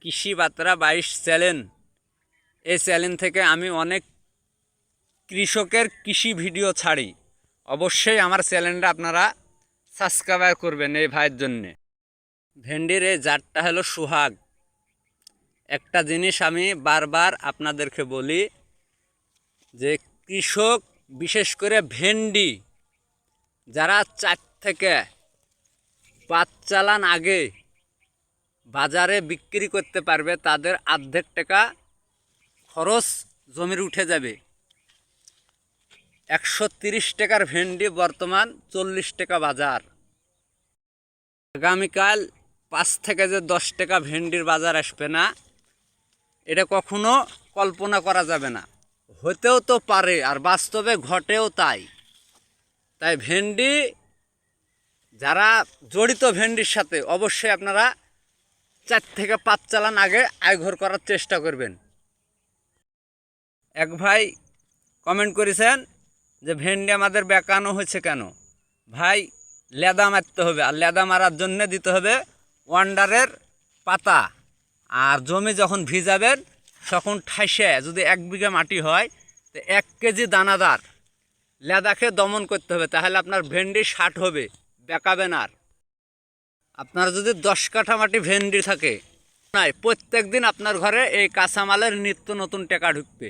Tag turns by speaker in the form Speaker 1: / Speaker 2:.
Speaker 1: কৃষি বার্তা 22 চ্যানেল, এই চ্যানেল থেকে আমি অনেক কৃষকের কৃষি ভিডিও ছাড়ি। অবশ্যই আমার চ্যানেলটা আপনারা সাবস্ক্রাইব করবেন এই ভাইয়ের জন্যে। ভেন্ডির এই জাতটা হলো সোহাগ। একটা জিনিস আমি বারবার আপনাদেরকে বলি যে কৃষক, বিশেষ করে ভেন্ডি যারা 4 থেকে 5 চালান আগে বাজারে বিক্রি করতে পারবে, তাদের অর্ধেক টাকা খরচ জমির উঠে যাবে। 130 টাকার ভেন্ডি বর্তমান 40 টাকা বাজার। আগামীকাল 5 থেকে যে 10 টাকা ভেন্ডির বাজার আসবে না, এটা কখনো কল্পনা করা যাবে না। হতেও তো পারে, আর বাস্তবে ঘটেও তাই। তাই ভেন্ডি যারা জড়িত ভেন্ডির সাথে, অবশ্যই আপনারা 4 থেকে 5 চালান আগে আয়ঘর করার চেষ্টা করবেন। এক ভাই কমেন্ট করেছেন যে ভেন্ডি আমাদের বেঁকানো হয়েছে কেন? ভাই, লেদা মারতে হবে, আর লেদা মারার জন্য দিতে হবে ওয়ান্ডারের পাতা। আর জমি যখন ভিজাবেন তখন ঠাইসে, যদি 1 বিঘা মাটি হয় তো 1 কেজি দানাদার লেদাকে দমন করতে হবে, তাহলে আপনার ভেন্ডি 60 হবে, বেঁকাবেন। আর আপনার যদি 10 কাঠা মাটি ভেন্ডি থাকে, প্রত্যেক দিন আপনার ঘরে এই কাঁচামালের নিত্য নতুন টাকা ঢুকবে।